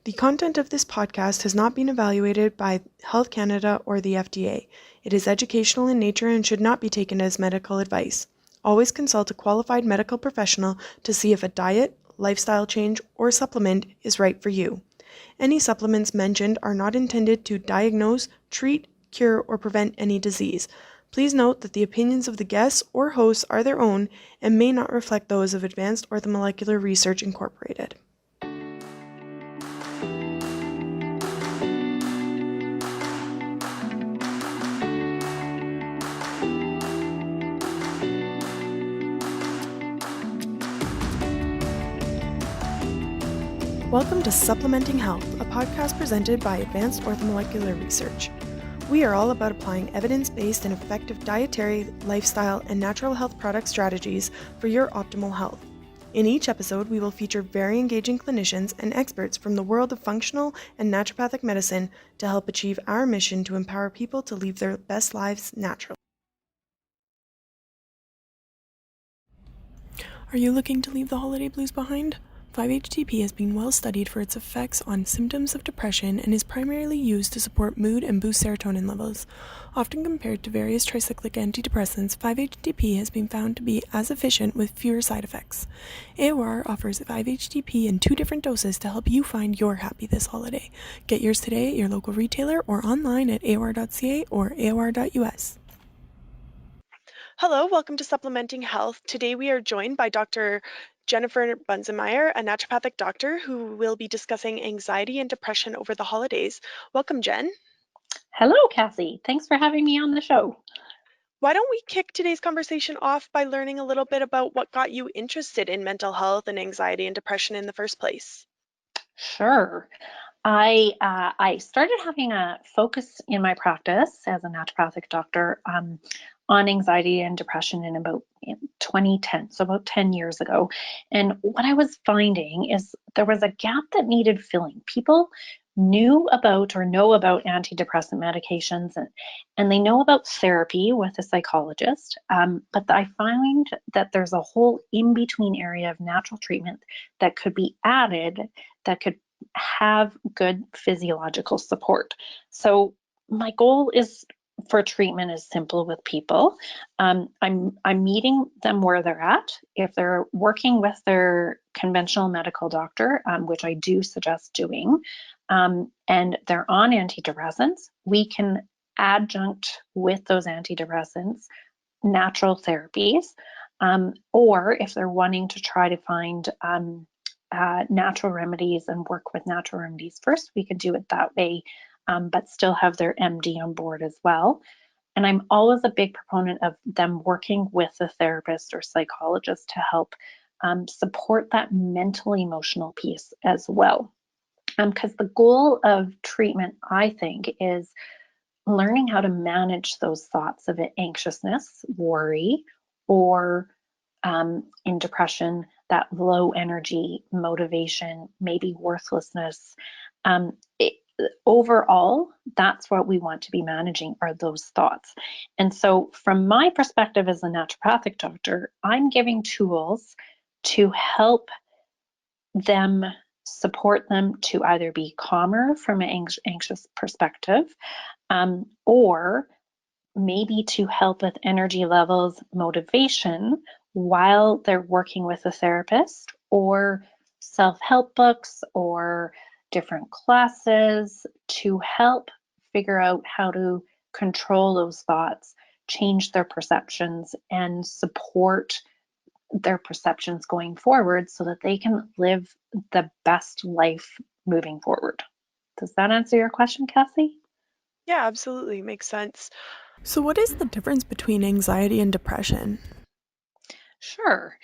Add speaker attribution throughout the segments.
Speaker 1: The content of this podcast has not been evaluated by Health Canada or the FDA. It is educational in nature and should not be taken as medical advice. Always consult a qualified medical professional to see if a diet, lifestyle change, or supplement is right for you. Any supplements mentioned are not intended to diagnose, treat, cure, or prevent any disease. Please note that the opinions of the guests or hosts are their own and may not reflect those of Advanced Orthomolecular Research Incorporated. Welcome to Supplementing Health, a podcast presented by Advanced Orthomolecular Research. We are all about applying evidence-based and effective dietary, lifestyle, and natural health product strategies for your optimal health. In each episode, we will feature very engaging clinicians and experts from the world of functional and naturopathic medicine to help achieve our mission to empower people to live their best lives naturally. Are you looking to leave the holiday blues behind? 5-HTP has been well studied for its effects on symptoms of depression and is primarily used to support mood and boost serotonin levels. Often compared to various tricyclic antidepressants, 5-HTP has been found to be as efficient with fewer side effects. AOR offers 5-HTP in 2 different doses to help you find your happy this holiday. Get yours today at your local retailer or online at aor.ca or aor.us. Hello, welcome to Supplementing Health. Today we are joined by Dr. Jennifer Bunzemeyer, a naturopathic doctor who will be discussing anxiety and depression over the holidays. Welcome, Jen.
Speaker 2: Hello, Cassie. Thanks for having me on the show.
Speaker 1: Why don't we kick today's conversation off by learning a little bit about what got you interested in mental health and anxiety and depression in the first place?
Speaker 2: Sure. I started having a focus in my practice as a naturopathic doctor on anxiety and depression in about 2010, so about 10 years ago. And what I was finding is there was a gap that needed filling. People knew about or know about antidepressant medications and they know about therapy with a psychologist, but I find that there's a whole in-between area of natural treatment that could be added that could have good physiological support. So my goal is for treatment is simple with people. I'm meeting them where they're at. If they're working with their conventional medical doctor, which I do suggest doing, and they're on antidepressants, we can adjunct with those antidepressants natural therapies. Or if they're wanting to try to find natural remedies and work with natural remedies first, we could do it that way, but still have their MD on board as well. And I'm always a big proponent of them working with a therapist or psychologist to help support that mental emotional piece as well. Because the goal of treatment, I think, is learning how to manage those thoughts of anxiousness, worry, or in depression, that low energy, motivation, maybe worthlessness. Overall, that's what we want to be managing are those thoughts. And so from my perspective as a naturopathic doctor, I'm giving tools to help them support them to either be calmer from an anxious perspective, or maybe to help with energy levels, motivation, while they're working with a therapist, or self-help books or different classes to help figure out how to control those thoughts, change their perceptions, and support their perceptions going forward so that they can live the best life moving forward. Does that answer your question, Cassie?
Speaker 1: Yeah, absolutely. Makes sense. So what is the difference between anxiety and depression?
Speaker 2: Sure.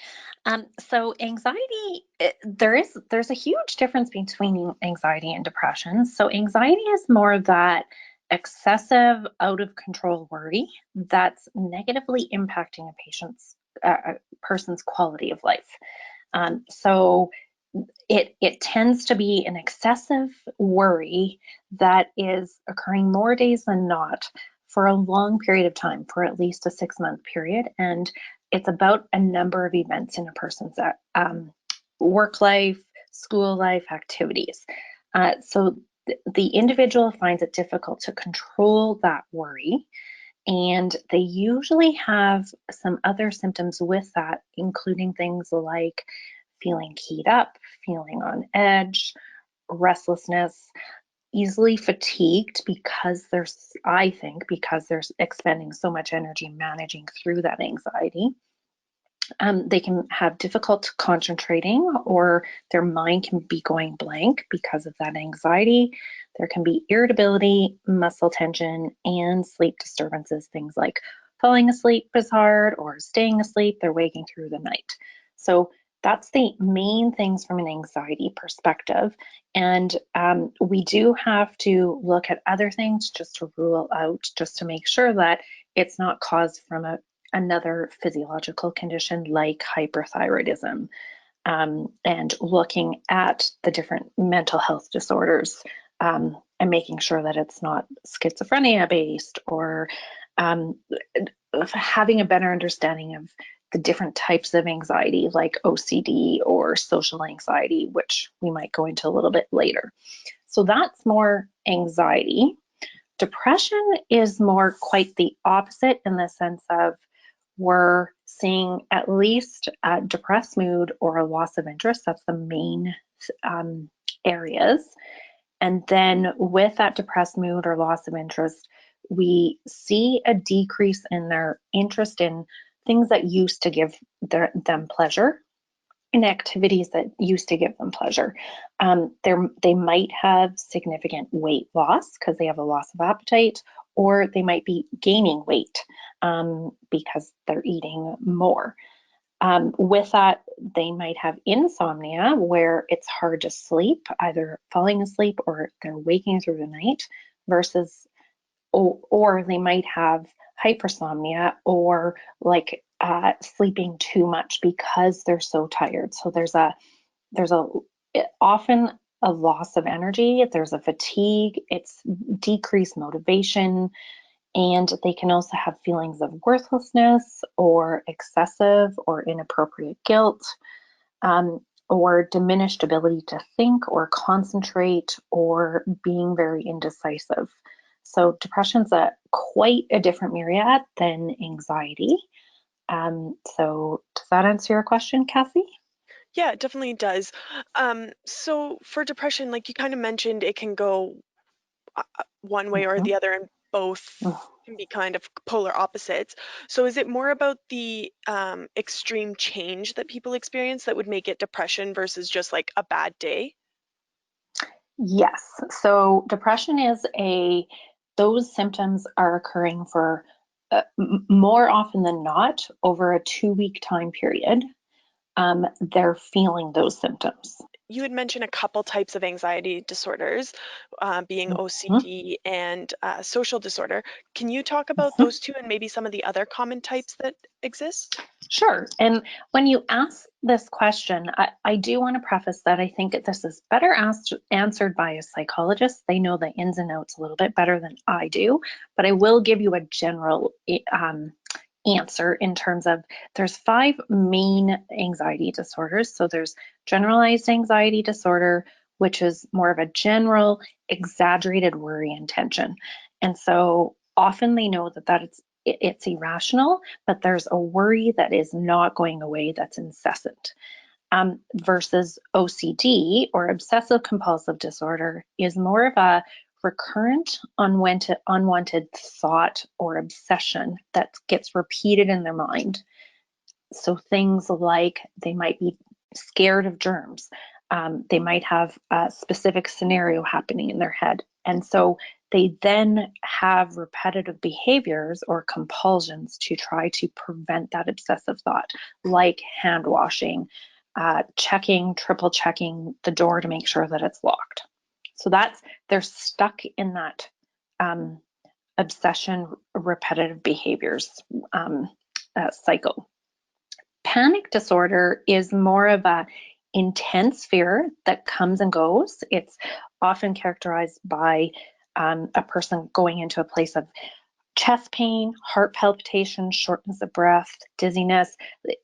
Speaker 2: So anxiety, there's a huge difference between anxiety and depression. So anxiety is more that excessive, out of control worry that's negatively impacting a person's quality of life. So it tends to be an excessive worry that is occurring more days than not for a long period of time, for at least a 6-month period. And it's about a number of events in a person's work life, school life, activities. So the individual finds it difficult to control that worry, and they usually have some other symptoms with that, including things like feeling keyed up, feeling on edge, restlessness, easily fatigued because I think, because they're expending so much energy managing through that anxiety. They can have difficult concentrating, or their mind can be going blank because of that anxiety. There can be irritability, muscle tension, and sleep disturbances. Things like falling asleep is hard, or staying asleep, they're waking through the night. So that's the main things from an anxiety perspective. And we do have to look at other things just to rule out, just to make sure that it's not caused from another physiological condition like hyperthyroidism, and looking at the different mental health disorders, and making sure that it's not schizophrenia based, or um, having a better understanding of the different types of anxiety like OCD or social anxiety, which we might go into a little bit later. So that's more anxiety. Depression is more quite the opposite, in the sense of we're seeing at least a depressed mood or a loss of interest. That's the main areas. And then with that depressed mood or loss of interest, we see a decrease in their interest in things that used to give them pleasure, in activities that used to give them pleasure. They might have significant weight loss because they have a loss of appetite, or they might be gaining weight because they're eating more. With that, they might have insomnia, where it's hard to sleep, either falling asleep or they're waking through the night, versus, or they might have hypersomnia, or like sleeping too much because they're so tired. So there's a often a loss of energy, there's a fatigue, it's decreased motivation, and they can also have feelings of worthlessness or excessive or inappropriate guilt, or diminished ability to think or concentrate, or being very indecisive. So depression's quite a different myriad than anxiety. So does that answer your question, Kathy?
Speaker 1: Yeah, it definitely does. So for depression, like you kind of mentioned, it can go one way or
Speaker 2: Mhm.
Speaker 1: the other, and both can be kind of polar opposites. So is it more about the extreme change that people experience that would make it depression versus just like a bad day?
Speaker 2: Yes. So depression those symptoms are occurring for more often than not over a 2 week time period. They're feeling those symptoms.
Speaker 1: You had mentioned a couple types of anxiety disorders, being
Speaker 2: Mhm.
Speaker 1: OCD and social disorder. Can you talk about
Speaker 2: Mhm.
Speaker 1: those two and maybe some of the other common types that exist?
Speaker 2: Sure. And when you ask this question, I do want to preface that I think this is better answered by a psychologist. They know the ins and outs a little bit better than I do, but I will give you a general answer in terms of there's 5 main anxiety disorders. So there's generalized anxiety disorder, which is more of a general, exaggerated worry and tension. And so often they know that it's irrational, but there's a worry that is not going away, that's incessant. Versus OCD, or obsessive compulsive disorder, is more of a recurrent unwanted thought or obsession that gets repeated in their mind. So things like they might be scared of germs. They might have a specific scenario happening in their head. And so they then have repetitive behaviors or compulsions to try to prevent that obsessive thought, like hand washing, triple checking the door to make sure that it's locked. So they're stuck in that um, obsession, repetitive behaviors cycle. Panic disorder is more of a intense fear that comes and goes. It's often characterized by a person going into a place of chest pain, heart palpitation, shortness of breath, dizziness.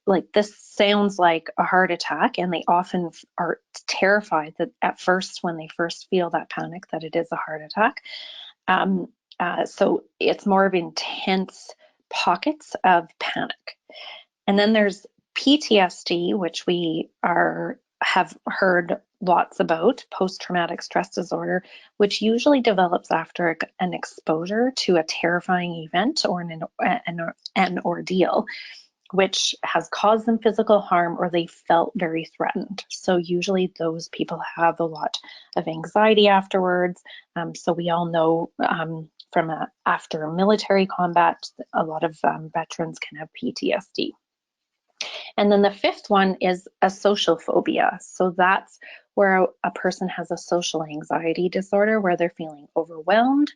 Speaker 2: Like this sounds like a heart attack, and they often are terrified that at first, when they first feel that panic, that it is a heart attack. So it's more of intense pockets of panic. And then there's PTSD, which we have heard lots about, post-traumatic stress disorder, which usually develops after an exposure to a terrifying event or an ordeal, which has caused them physical harm or they felt very threatened. So usually those people have a lot of anxiety afterwards. So we all know after military combat, a lot of veterans can have PTSD. And then the fifth one is a social phobia. So that's where a person has a social anxiety disorder where they're feeling overwhelmed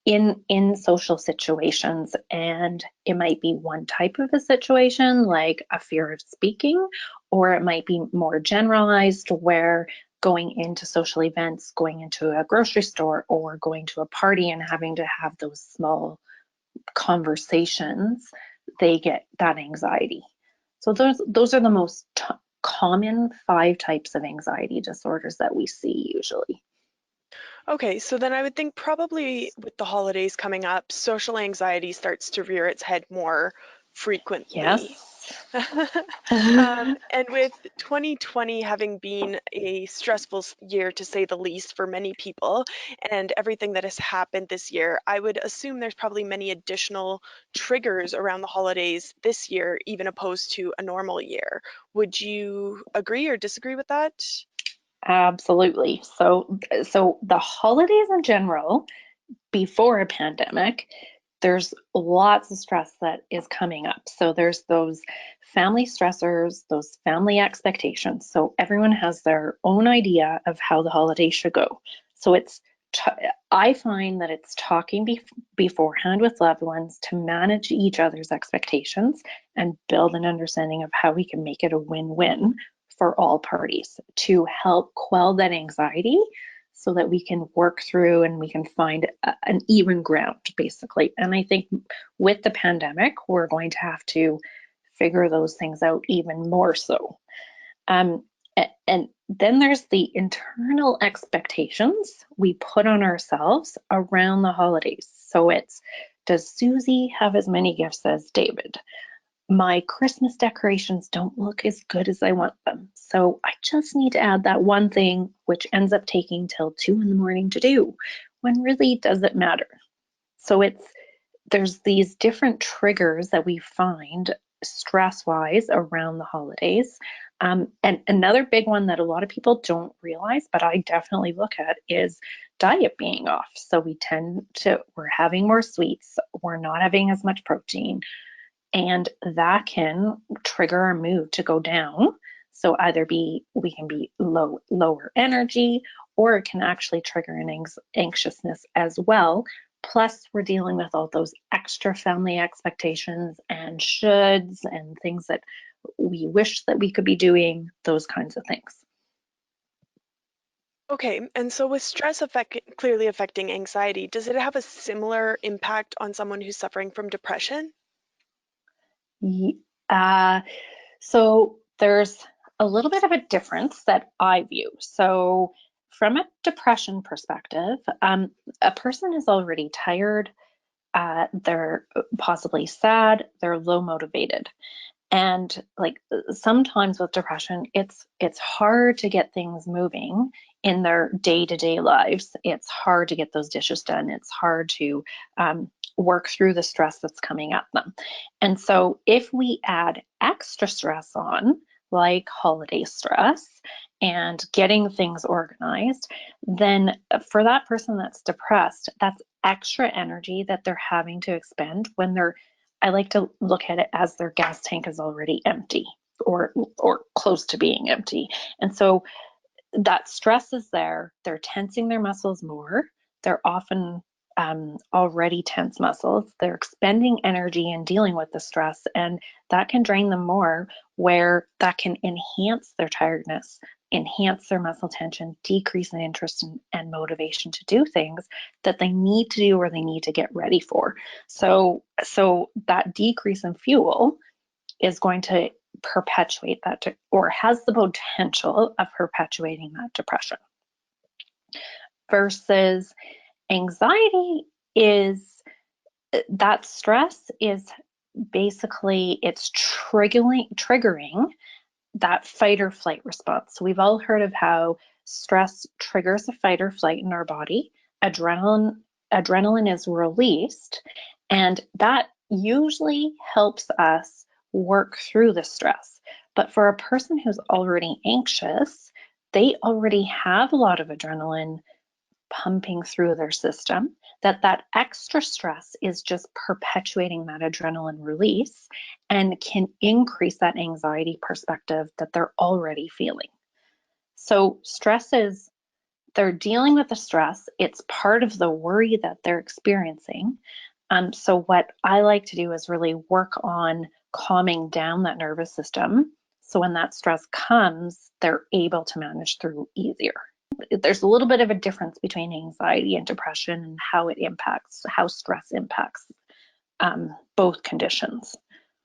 Speaker 2: in social situations. And it might be one type of a situation, like a fear of speaking, or it might be more generalized where going into social events, going into a grocery store or going to a party and having to have those small conversations, they get that anxiety. So those are the most common 5 types of anxiety disorders that we see usually.
Speaker 1: Okay, so then I would think probably with the holidays coming up, social anxiety starts to rear its head more frequently.
Speaker 2: Yes.
Speaker 1: And with 2020 having been a stressful year to say the least for many people, and everything that has happened this year, I would assume there's probably many additional triggers around the holidays this year, even opposed to a normal year. Would you agree or disagree with that?
Speaker 2: Absolutely. So the holidays in general, before a pandemic, there's lots of stress that is coming up. So there's those family stressors, those family expectations. So everyone has their own idea of how the holiday should go. So I find that it's talking beforehand with loved ones to manage each other's expectations and build an understanding of how we can make it a win-win for all parties to help quell that anxiety so that we can work through and we can find an even ground, basically. And I think with the pandemic, we're going to have to figure those things out even more so. Um, and then there's the internal expectations we put on ourselves around the holidays. So does Susie have as many gifts as David? My Christmas decorations don't look as good as I want them. So I just need to add that one thing, which ends up taking till 2 in the morning to do, when really does it matter? So there's these different triggers that we find stress-wise around the holidays. And another big one that a lot of people don't realize, but I definitely look at, is diet being off. So we're having more sweets, we're not having as much protein, and that can trigger our mood to go down. So we can be lower energy, or it can actually trigger an anxiousness as well. Plus, we're dealing with all those extra family expectations and shoulds and things that we wish that we could be doing, those kinds of things.
Speaker 1: Okay, and so with clearly affecting anxiety, does it have a similar impact on someone who's suffering from depression?
Speaker 2: Uh, so there's a little bit of a difference that I view. So from a depression perspective, a person is already tired, they're possibly sad, they're low motivated. And like sometimes with depression, it's hard to get things moving in their day-to-day lives. It's hard to get those dishes done. It's hard to work through the stress that's coming at them. And so if we add extra stress on, like holiday stress and getting things organized, then for that person that's depressed, that's extra energy that they're having to expend when I like to look at it as their gas tank is already empty or close to being empty. And so that stress is there. They're tensing their muscles more. They're often already tense muscles. They're expending energy and dealing with the stress, and that can drain them more, where that can enhance their tiredness. enhance their muscle tension, decrease in interest and motivation to do things that they need to do or they need to get ready for. So that decrease in fuel is going to perpetuate that or has the potential of perpetuating that depression. Versus anxiety is that stress is basically it's triggering that fight or flight response. So we've all heard of how stress triggers a fight or flight in our body. Adrenaline is released, and that usually helps us work through the stress. But for a person who's already anxious, they already have a lot of adrenaline pumping through their system, that extra stress is just perpetuating that adrenaline release and can increase that anxiety perspective that they're already feeling. So stress is, they're dealing with the stress. It's part of the worry that they're experiencing. So what I like to do is really work on calming down that nervous system. So when that stress comes, they're able to manage through easier. There's a little bit of a difference between anxiety and depression and how stress impacts both conditions.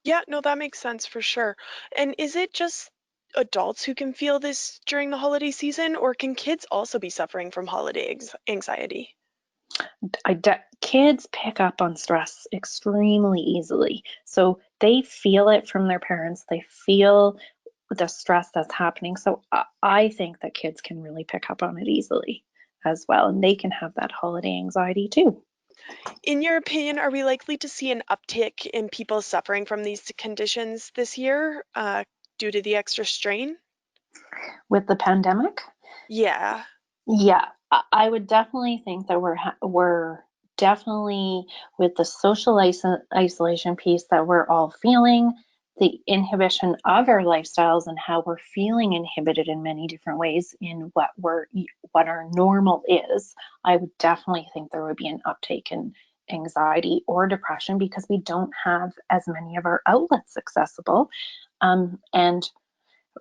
Speaker 1: Yeah, no, that makes sense for sure. And is it just adults who can feel this during the holiday season, or can kids also be suffering from holiday anxiety?
Speaker 2: Kids pick up on stress extremely easily. So they feel it from their parents. They feel the stress that's happening. So I think that kids can really pick up on it easily as well. And they can have that holiday anxiety too.
Speaker 1: In your opinion, are we likely to see an uptick in people suffering from these conditions this year due to the extra strain?
Speaker 2: With the pandemic,
Speaker 1: Yeah.
Speaker 2: yeah, I would definitely think that we're definitely with the social isolation piece that we're all feeling, the inhibition of our lifestyles and how we're feeling inhibited in many different ways in what our normal is. I would definitely think there would be an uptake in anxiety or depression because we don't have as many of our outlets accessible, and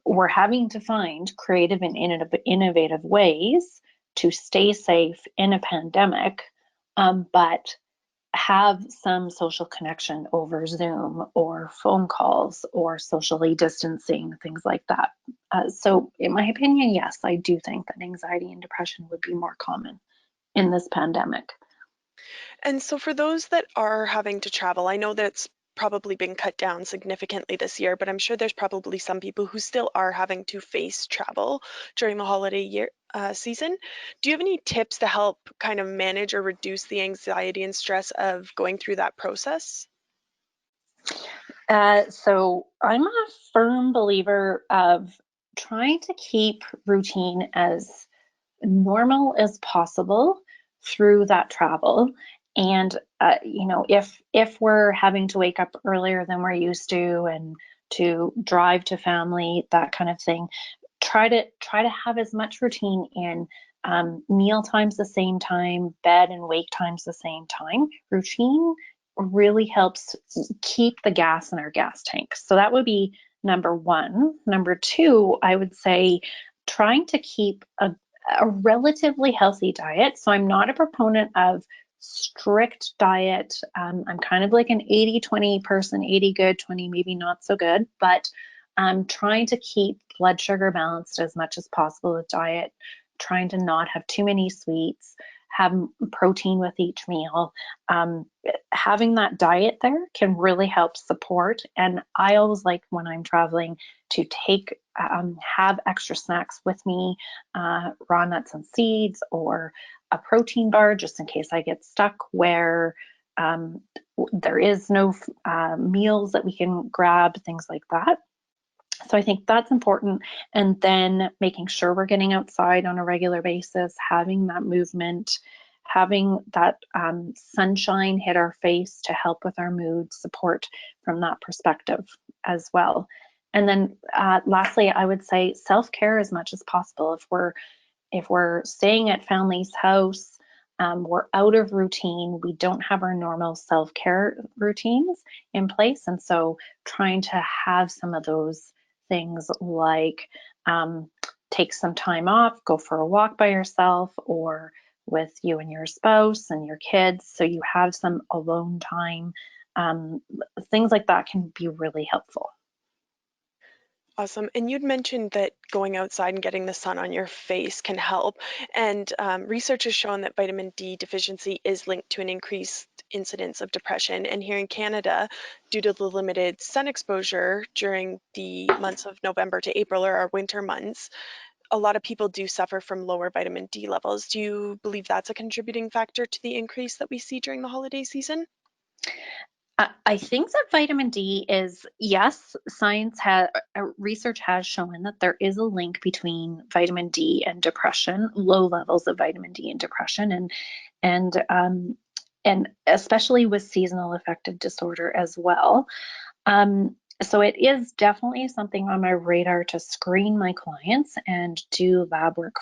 Speaker 2: we're having to find creative and innovative ways to stay safe in a pandemic, but have some social connection over Zoom or phone calls or socially distancing, things like that. So, in my opinion, yes, I do think that anxiety and depression would be more common in this pandemic.
Speaker 1: And so for those that are having to travel, I know that it's probably been cut down significantly this year, but I'm sure there's probably some people who still are having to face travel during the holiday year season. Do you have any tips to help kind of manage or reduce the anxiety and stress of going through that process?
Speaker 2: So I'm a firm believer of trying to keep routine as normal as possible through that travel. And if we're having to wake up earlier than we're used to and to drive to family, that kind of thing, try to have as much routine in, meal times the same time, bed and wake times the same time. Routine really helps keep the gas in our gas tank. So that would be number one. Number two, I would say trying to keep a relatively healthy diet. So I'm not a proponent of strict diet. I'm kind of like an 80-20 person, 80 good, 20 maybe not so good, but I'm trying to keep blood sugar balanced as much as possible with diet, trying to not have too many sweets, have protein with each meal. Having that diet there can really help support. And I always like when I'm traveling to have extra snacks with me, raw nuts and seeds, or a protein bar just in case I get stuck where there is no meals that we can grab, things like that. So I think that's important. And then making sure we're getting outside on a regular basis, having that movement, having that sunshine hit our face to help with our mood support from that perspective as well. And then lastly, I would say self-care as much as possible. If we're staying at family's house, we're out of routine, we don't have our normal self-care routines in place. And so trying to have some of those things like take some time off, go for a walk by yourself or with you and your spouse and your kids, so you have some alone time. Um, Things like that can be really helpful.
Speaker 1: Awesome. And you'd mentioned that going outside and getting the sun on your face can help. And research has shown that vitamin D deficiency is linked to an increased incidence of depression. And here in Canada, due to the limited sun exposure during the months of November to April, or our winter months, a lot of people do suffer from lower vitamin D levels. Do you believe that's a contributing factor to the increase that we see during the holiday season?
Speaker 2: I think that vitamin D is, yes, research has shown that there is a link between vitamin D and depression, low levels of vitamin D and depression, and and especially with seasonal affective disorder as well. So it is definitely something on my radar to screen my clients and do lab work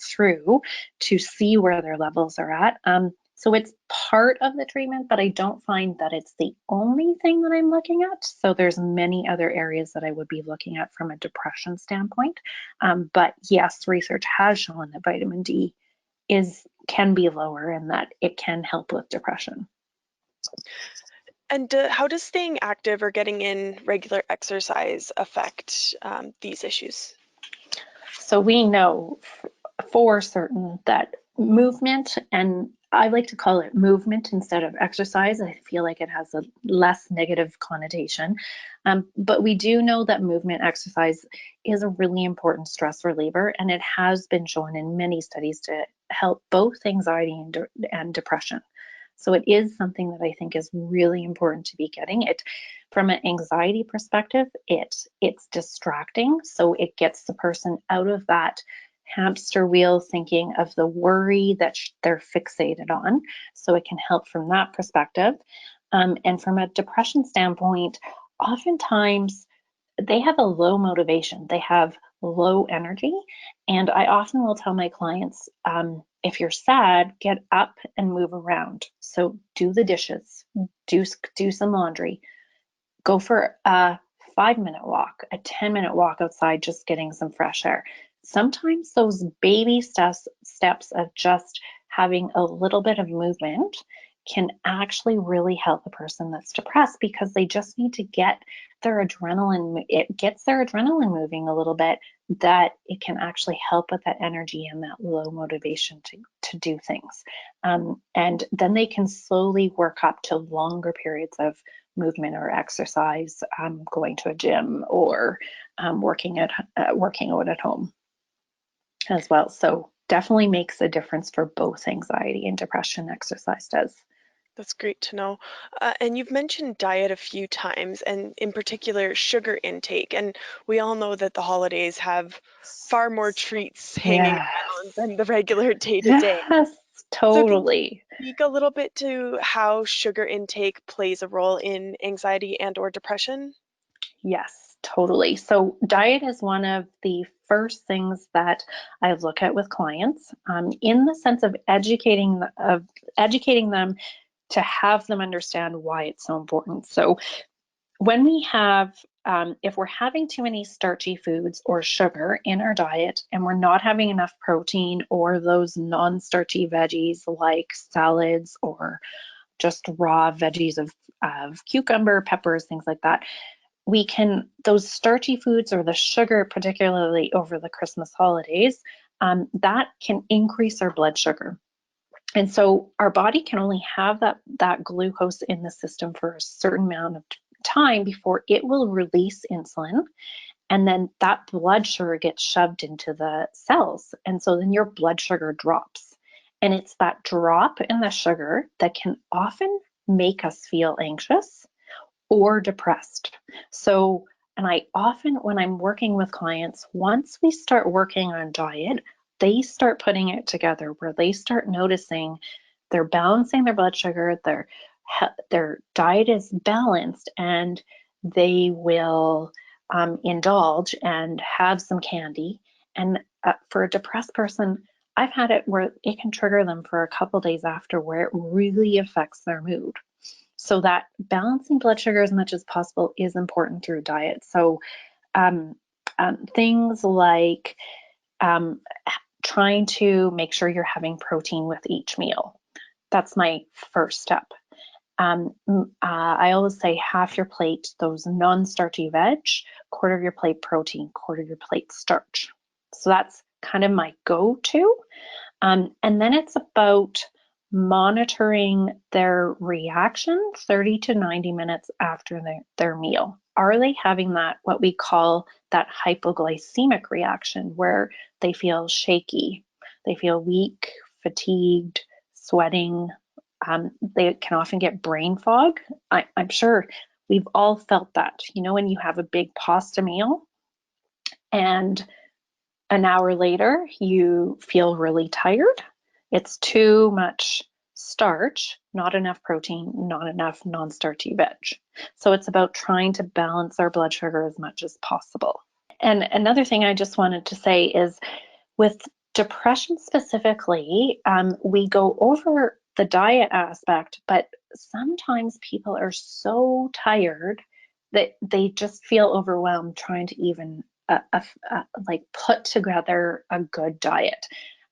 Speaker 2: through to see where their levels are at. So it's part of the treatment, but I don't find that it's the only thing that I'm looking at. So there's many other areas that I would be looking at from a depression standpoint. But yes, research has shown that vitamin D can be lower and that it can help with depression.
Speaker 1: And how does staying active or getting in regular exercise affect these issues?
Speaker 2: So we know for certain that movement, and I like to call it movement instead of exercise. I feel like it has a less negative connotation. But we do know that movement exercise is a really important stress reliever, and it has been shown in many studies to help both anxiety and depression. So it is something that I think is really important to be getting. It from an anxiety perspective, it's distracting, so it gets the person out of that hamster wheel thinking of the worry that they're fixated on. So it can help from that perspective. And from a depression standpoint, oftentimes they have a low motivation, they have low energy. And I often will tell my clients, if you're sad, get up and move around. So do the dishes, do some laundry, go for a 5 minute walk, a 10-minute walk outside, just getting some fresh air. Sometimes those baby steps of just having a little bit of movement can actually really help a person that's depressed, because they just need to get it gets their adrenaline moving a little bit, that it can actually help with that energy and that low motivation to do things. And then they can slowly work up to longer periods of movement or exercise, going to a gym or working out at home as well. So definitely makes a difference for both anxiety and depression, exercise does.
Speaker 1: That's great to know. And you've mentioned diet a few times, and in particular, sugar intake. And we all know that the holidays have far more treats hanging around
Speaker 2: Yes.
Speaker 1: than the regular day to day.
Speaker 2: Yes,
Speaker 1: So can you
Speaker 2: totally.
Speaker 1: speak a little bit to how sugar intake plays a role in anxiety and or depression?
Speaker 2: Yes, totally. So diet is one of the first things that I look at with clients, in the sense of educating them to have them understand why it's so important. So when we have, if we're having too many starchy foods or sugar in our diet, and we're not having enough protein or those non-starchy veggies like salads or just raw veggies of cucumber, peppers, things like that, those starchy foods or the sugar, particularly over the Christmas holidays, that can increase our blood sugar. And so our body can only have that glucose in the system for a certain amount of time before it will release insulin. And then that blood sugar gets shoved into the cells. And so then your blood sugar drops. And it's that drop in the sugar that can often make us feel anxious or depressed. So, and I often, when I'm working with clients, once we start working on diet, they start putting it together where they start noticing they're balancing their blood sugar, their diet is balanced, and they will indulge and have some candy. And for a depressed person, I've had it where it can trigger them for a couple days after, where it really affects their mood. So that balancing blood sugar as much as possible is important through diet. So um, things like um, trying to make sure you're having protein with each meal. That's my first step. I always say half your plate, those non-starchy veg, quarter of your plate protein, quarter of your plate starch. So that's kind of my go-to. And then it's about monitoring their reaction 30 to 90 minutes after their meal. Are they having that, what we call that hypoglycemic reaction, where they feel shaky, they feel weak, fatigued, sweating? They can often get brain fog. I'm sure we've all felt that. You know, when you have a big pasta meal and an hour later you feel really tired. It's too much starch, not enough protein, not enough non-starchy veg. So it's about trying to balance our blood sugar as much as possible. And another thing I just wanted to say is, with depression specifically, we go over the diet aspect, but sometimes people are so tired that they just feel overwhelmed trying to even like put together a good diet,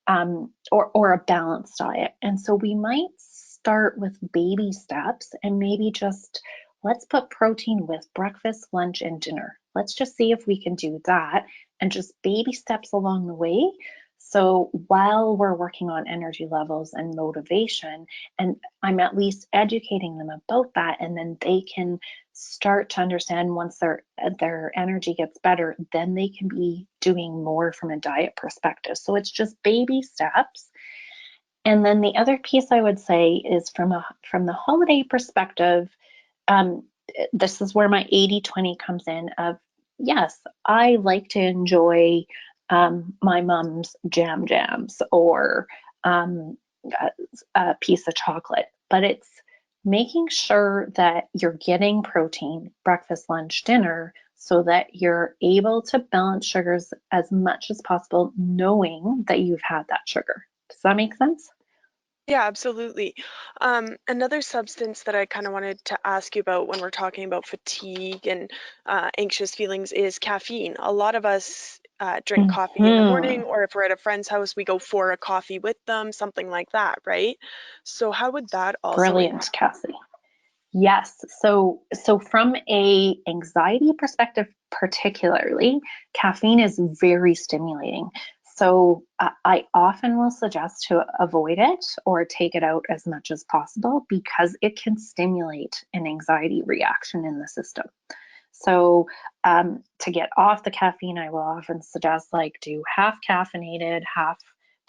Speaker 2: or a balanced diet. And so we might start with baby steps and maybe just let's put protein with breakfast, lunch, and dinner. Let's just see if we can do that, and just baby steps along the way. So while we're working on energy levels and motivation, and I'm at least educating them about that, and then they can start to understand, once their energy gets better, then they can be doing more from a diet perspective. So it's just baby steps. And then the other piece I would say is from the holiday perspective, um, this is where my 80-20 comes in. Of yes, I like to enjoy my mom's jams, or a piece of chocolate, but it's making sure that you're getting protein, breakfast, lunch, dinner, so that you're able to balance sugars as much as possible, knowing that you've had that sugar. Does that make sense?
Speaker 1: Yeah, absolutely. Another substance that I kind of wanted to ask you about when we're talking about fatigue and anxious feelings is caffeine. A lot of us drink coffee in the morning,
Speaker 2: Hmm.
Speaker 1: or if we're at a friend's house, we go for a coffee with them, something like that, right? So how would that also
Speaker 2: Brilliant, Cassie. Yes. So from a anxiety perspective, particularly, caffeine is very stimulating. So I often will suggest to avoid it or take it out as much as possible, because it can stimulate an anxiety reaction in the system. So to get off the caffeine, I will often suggest, like, do half caffeinated, half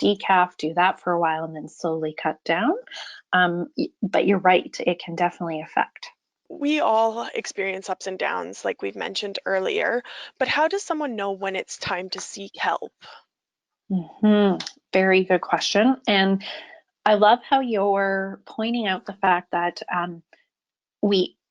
Speaker 2: decaf, do that for a while, and then slowly cut down. But you're right, it can definitely affect.
Speaker 1: we all experience ups and downs, like we've mentioned earlier, but how does someone know when it's time to seek help?
Speaker 2: Very good question. And I love how you're pointing out the fact that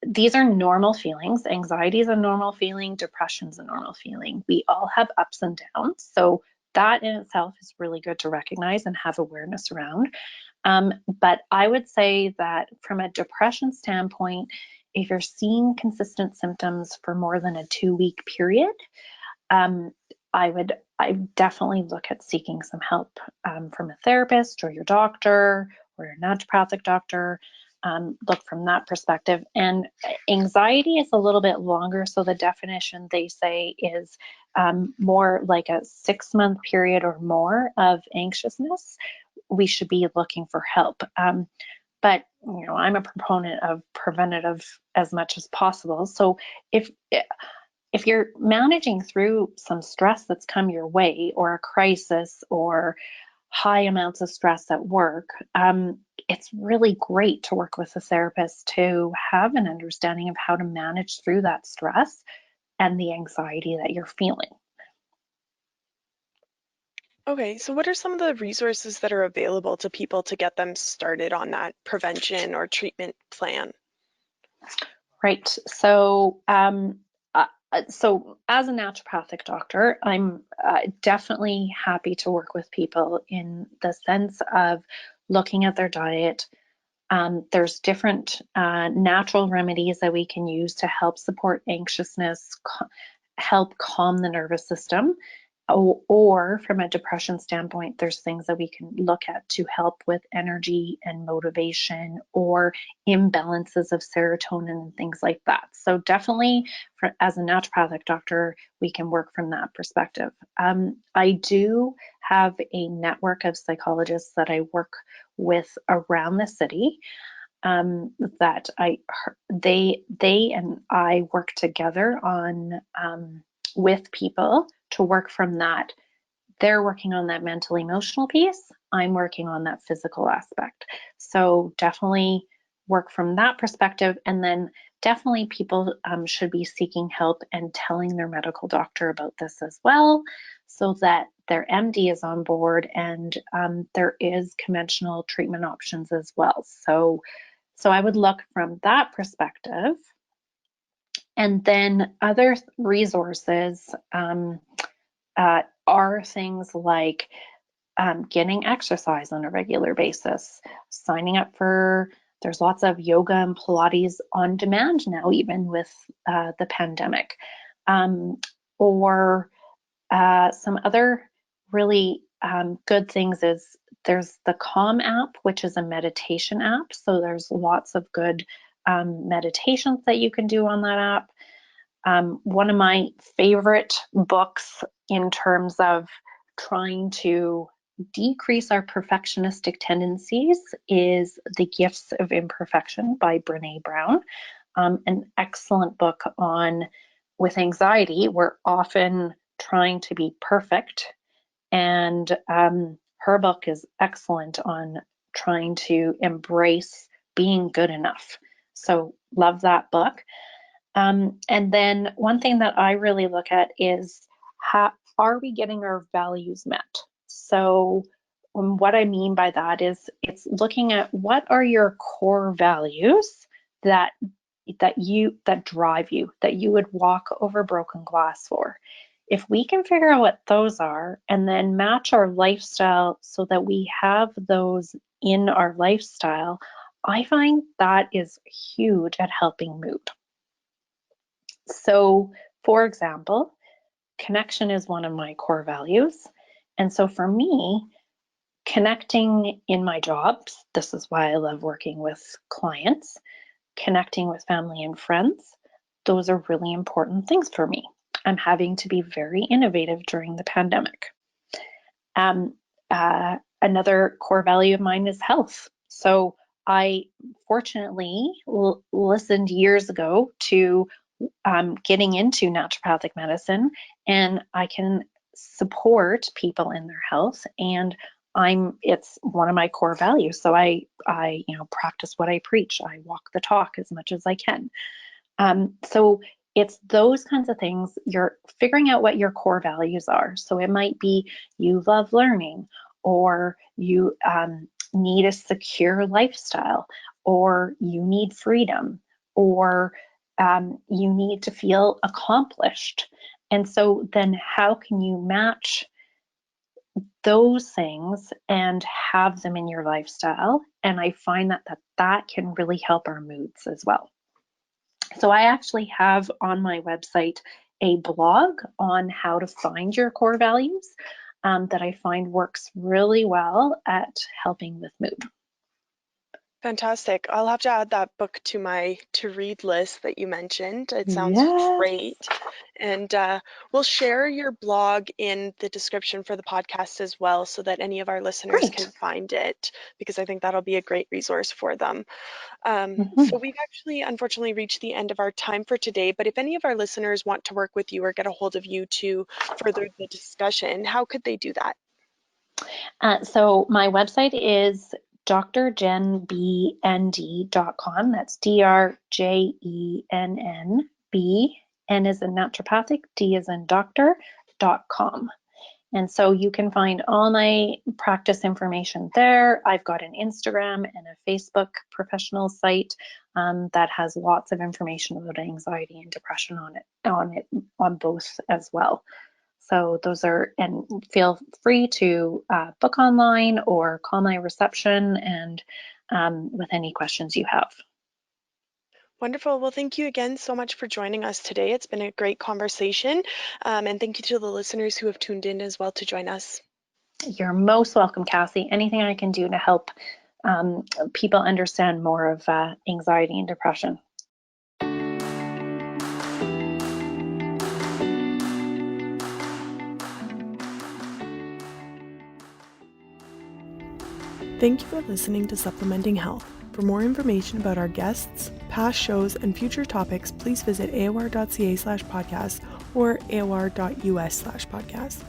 Speaker 2: these are normal feelings. Anxiety is a normal feeling, depression is a normal feeling. We all have ups and downs. So that in itself is really good to recognize and have awareness around. But I would say that from a depression standpoint, if you're seeing consistent symptoms for more than a 2-week period, um, I definitely look at seeking some help from a therapist or your doctor or your naturopathic doctor. Look from that perspective. And anxiety is a little bit longer. So the definition, they say, is more like a 6-month period or more of anxiousness. We should be looking for help. But I'm a proponent of preventative as much as possible. So if if you're managing through some stress that's come your way, or a crisis, or high amounts of stress at work, it's really great to work with a therapist to have an understanding of how to manage through that stress and the anxiety that you're feeling.
Speaker 1: Okay, so what are some of the resources that are available to people to get them started on that prevention or treatment plan?
Speaker 2: Right. So as a naturopathic doctor, I'm definitely happy to work with people in the sense of looking at their diet. There's different natural remedies that we can use to help support anxiousness, help calm the nervous system. or from a depression standpoint, there's things that we can look at to help with energy and motivation or imbalances of serotonin and things like that. So definitely, as a naturopathic doctor, we can work from that perspective. I do have a network of psychologists that I work with around the city, that they and I work together on, with people to work from that. They're working on that mental emotional piece. I'm working on that physical aspect. So definitely work from that perspective. And then definitely people should be seeking help and telling their medical doctor about this as well, so that their MD is on board, and there is conventional treatment options as well. So I would look from that perspective. And then other resources are things like getting exercise on a regular basis, signing up for, there's lots of yoga and Pilates on demand now, even with the pandemic. Or some other really good things is there's the Calm app, which is a meditation app. So there's lots of good meditations that you can do on that app. One of my favorite books in terms of trying to decrease our perfectionistic tendencies is The Gifts of Imperfection by Brene Brown. An excellent book on, with anxiety, we're often trying to be perfect, and her book is excellent on trying to embrace being good enough. So love that book. And then one thing that I really look at is, how are we getting our values met? So what I mean by that is, it's looking at what are your core values that drive you, that you would walk over broken glass for. If we can figure out what those are and then match our lifestyle so that we have those in our lifestyle, I find that is huge at helping mood. So, for example, connection is one of my core values. And so for me, connecting in my jobs, this is why I love working with clients, connecting with family and friends, those are really important things for me. I'm having to be very innovative during the pandemic. Another core value of mine is health. So I fortunately listened years ago to getting into naturopathic medicine, and I can support people in their health, and it's one of my core values. So I practice what I preach. I walk the talk as much as I can. So it's those kinds of things. You're figuring out what your core values are. So it might be you love learning, or you need a secure lifestyle, or you need freedom, or you need to feel accomplished. And so then how can you match those things and have them in your lifestyle? And I find that can really help our moods as well. So I actually have on my website a blog on how to find your core values, that I find works really well at helping with mood.
Speaker 1: Fantastic. I'll have to add that book to my to-read list that you mentioned. It sounds
Speaker 2: Yes.
Speaker 1: great. And we'll share your blog in the description for the podcast as well, so that any of our listeners can
Speaker 2: Great.
Speaker 1: find it, because I think that'll be a great resource for them.
Speaker 2: Mm-hmm.
Speaker 1: So we've actually unfortunately reached the end of our time for today, but if any of our listeners want to work with you or get a hold of you to further the discussion, how could they do that?
Speaker 2: So my website is drjennb.com. That's DRJENNB. N is in naturopathic, D is in doctor.com. And so you can find all my practice information there. I've got an Instagram and a Facebook professional site that has lots of information about anxiety and depression on both as well. So those are, and feel free to book online or call my reception and with any questions you have.
Speaker 1: Wonderful. Well, thank you again so much for joining us today. It's been a great conversation. And thank you to the listeners who have tuned in as well to join us.
Speaker 2: You're most welcome, Cassie. Anything I can do to help people understand more of anxiety and depression.
Speaker 1: Thank you for listening to Supplementing Health. For more information about our guests, past shows, and future topics, please visit aor.ca/podcast or aor.us/podcast.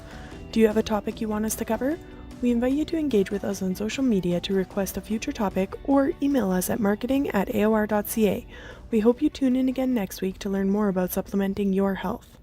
Speaker 1: Do you have a topic you want us to cover? We invite you to engage with us on social media to request a future topic or email us at marketing@aor.ca. We hope you tune in again next week to learn more about supplementing your health.